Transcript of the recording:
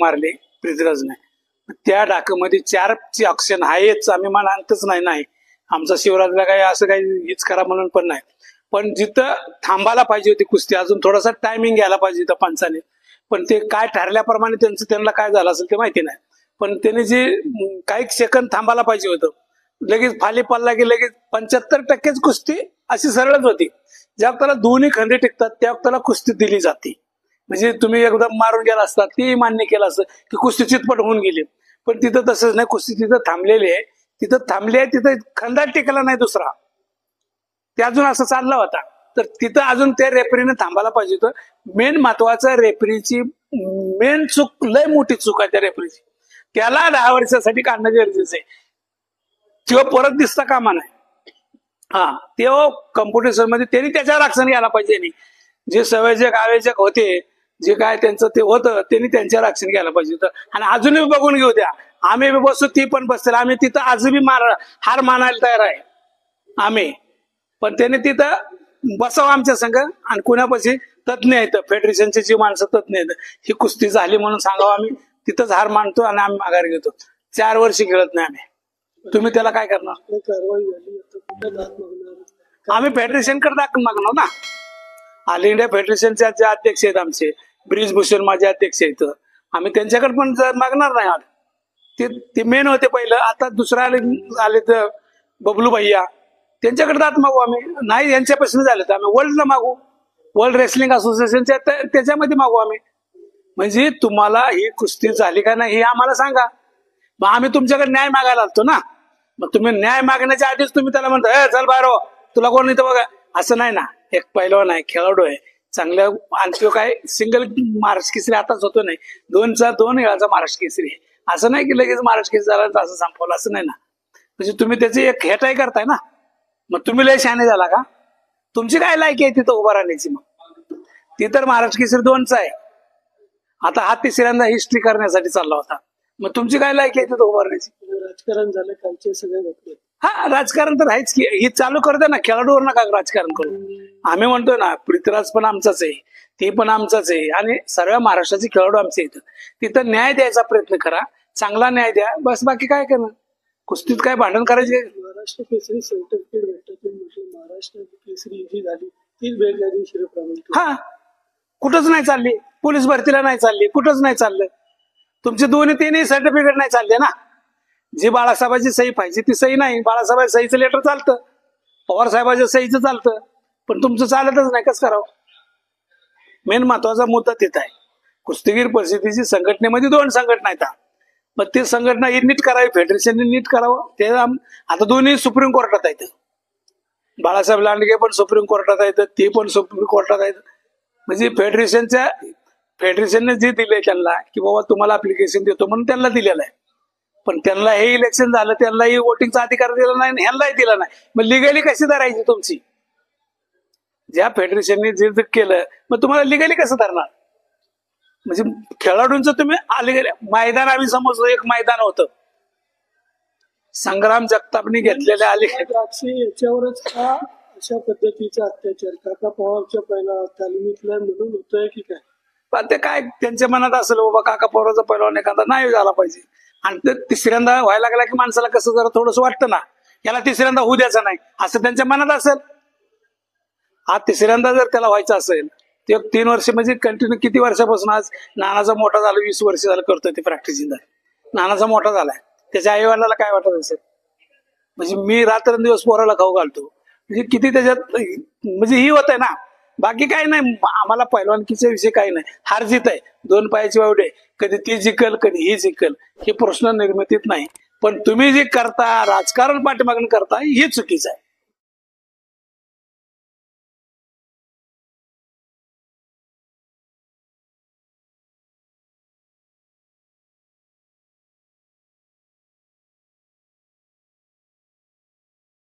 मारले पृथ्वीराजने, त्या डाकामध्ये 4 ऑक्सिजन आहेच, आम्ही मानतच नाही. आमचा शिवराजला काही असं काही हीच करा म्हणून पण नाही. पण जिथं थांबायला पाहिजे होती कुस्ती, अजून थोडासा टायमिंग घ्यायला पाहिजे होतं पंचाने, पण ते काय ठरल्याप्रमाणे त्यांना काय झालं असेल ते माहिती नाही. पण त्याने जे काही सेकंद थांबायला पाहिजे होतं, लगेच फाली पडला की लगेच 75% कुस्ती अशी सरळच होती. ज्या वक्ताला दोन्ही खंदे टिकतात त्या वक्ताला कुस्ती दिली जाते. म्हणजे तुम्ही एकदम मारून गेला असता ते मान्य केलं असतं की कुस्ती चितपट होऊन गेली, पण तिथं तसंच नाही. कुस्ती तिथं थांबलेली आहे, तिथं खंदा टिकला नाही दुसरा, ते अजून असं चालला होता. तर तिथं अजून त्या रेफरीने थांबायला पाहिजे होतं. मेन महत्वाचं रेफरीची मेन चूक, लय मोठी चूक आहे त्या रेफरीची, त्याला 10 वर्षासाठी काढणं गरजेचं आहे. किंवा परत दिसता कामा नाही. तेव्हा कॉम्पिटिशन मध्ये त्यांनी त्याच्यावर ऍक्शन घ्यायला पाहिजे. नाही जे सवयजक आवेजक होते, जे काय त्यांचं ते होतं, त्यांनी त्यांच्यावर ऍक्शन घ्यायला पाहिजे होतं. आणि अजूनही बघून घेऊ द्या, आम्ही बसू ती पण बसतील, आम्ही तिथं आजही हार मानायला तयार आहे आम्ही. पण त्यांनी तिथं बसावं आमच्या संघ, आणि कुणापाशी तज्ञ आहेत, फेडरेशनचे जी माणसं तज्ञ आहेत, ही कुस्ती झाली म्हणून सांगावं, आम्ही तिथंच हार मानतो आणि आम्ही माघार घेतो. 4 वर्ष खेळत नाही आम्ही, तुम्ही त्याला काय करणार? आम्ही फेडरेशन कडे दाखल मागणार ना. ऑल इंडिया फेडरेशनचे जे अध्यक्ष आहेत आमचे, ब्रिजभूषण माझे अध्यक्ष आहेत, आम्ही त्यांच्याकडे पण मागणार नाही. ते मेन होते पहिलं, आता दुसरा आले तर बबलू भैया, त्यांच्याकडे दात मागू आम्ही. नाही यांच्यापासून झालं तर आम्ही वर्ल्डला मागू, वर्ल्ड रेसलिंग असोसिएशनच्या त्याच्यामध्ये मागू आम्ही. म्हणजे तुम्हाला ही कुस्ती झाली का नाही हे आम्हाला सांगा, मग आम्ही तुमच्याकडे न्याय मागायला आलतो ना. मग तुम्ही न्याय मागण्याच्या आधीच तुम्ही त्याला म्हणता चल बाहेर हो, तुला कोण इथं बघा, असं नाही ना. एक पहिलवान आहे, खेळाडू आहे चांगल्या, आणि तो काय सिंगल महाराष्ट्र केसरी आताच होतो नाही, 2 वेळाचा महाराष्ट्र केसरी आहे. असं नाही की लगेच महाराष्ट्र केसरी झाला असं संपवलं, असं नाही ना. म्हणजे तुम्ही त्याची एक हेटाई करताय ना. मग तुम्ही लय शहाणे झाला का? तुमची काय लायकी आहे तिथं उभा राहण्याची? मग ती तर महाराष्ट्र केसरी 2चा आहे, आता हा 3ऱ्यांदा हिस्ट्री करण्यासाठी चालला होता. मग तुमची काय लायकी आहे तिथं उभा राहण्याची? राजकारण झालं कालचे सगळे घटले. राजकारण तर आहेच की, हे चालू करते ना, खेळाडूवर नका राजकारण करू. आम्ही म्हणतोय ना, पृथ्वीराज पण आमचाच आहे, ते पण आमचाच आहे, आणि सर्व महाराष्ट्राचे खेळाडू आमचे आहेत. तिथं न्याय द्यायचा प्रयत्न करा, चांगला न्याय द्या, बस. बाकी काय करणार? कुस्तीत काय भांडण करायचे? महाराष्ट्र केसरी सर्टिफिकेट भेटत, महाराष्ट्र केसरी जी झाली तीच भेटल्या दिवशी कुठंच नाही चालली, पोलीस भरतीला नाही चालली, कुठंच नाही चाललं. तुमचे 2-3 सर्टिफिकेट नाही चालले ना. जी बाळासाहेबांची सही पाहिजे ती सही नाही, बाळासाहेब सहीचं लेटर चालतं, पवार साहेबांच्या सहीचं चालतं, पण तुमचं चालतच नाही. कसं करावं? मेन महत्वाचा मुद्दा तिथं आहे. कुस्तीगीर परिस्थितीची संघटनेमध्ये 2 संघटना आहेत, पण ती संघटना ही नीट करावी, फेडरेशनने नीट करावं. ते आता दोन्ही सुप्रीम कोर्टात आहेत. बाळासाहेब लांडगे पण सुप्रीम कोर्टात आहेत, ते पण सुप्रीम कोर्टात आहेत. म्हणजे फेडरेशनने जे दिले त्यांना की बाबा तुम्हाला अप्लिकेशन देतो म्हणून त्यांना दिलेलं आहे, पण त्यांना हे इलेक्शन झालं, त्यांनाही वोटिंगचा अधिकार दिला नाही, ह्यांनाही दिला नाही. मग लिगली कशी धरायची तुमची? ज्या फेडरेशनने जे केलं, मग तुम्हाला लिगली कसं धरणार? म्हणजे खेळाडूंचं तुम्ही आले मैदान, आम्ही समजतो एक मैदान होतं, संग्राम जगतापनी घेतलेल्या याच्यावरच का अशा पद्धतीचा अत्याचार काका पवारच्या पहिला तालमीतला म्हणून होतोय की काय? पण ते काय त्यांच्या मनात असेल, बाबा काका पवारचा पहिलवान एखादा नाही झाला पाहिजे, आणि ते 3ऱ्यांदा व्हायला लागला की माणसाला कसं जरा थोडंसं वाटतं ना, याला 3ऱ्यांदा होऊ द्यायचं नाही असं त्यांच्या मनात असेल. 3ऱ्यांदा जर त्याला व्हायचं असेल, ते 3 वर्ष म्हणजे कंटिन्यू किती वर्षापासून, आज नानाचा मोठा झाला, 20 वर्ष झालं करतोय ते प्रॅक्टिस. नानाचा मोठा झालाय, त्याच्या आईवडिलाला काय वाटत असेल? म्हणजे मी रात्रंदिवस पोराला खाऊ घालतो, म्हणजे किती त्याच्यात म्हणजे ही होत आहे ना. बाकी काही नाही, आम्हाला पहिलवानकीच्या विषय काही नाही. हार जीत आहे, 2 पायाची वावड आहे, कधी ती जिंकल कधी ही जिंकल, हे प्रश्न निर्मितीत नाही. पण तुम्ही जे करता, राजकारण पाठीमागून करता, हे चुकीचं आहे.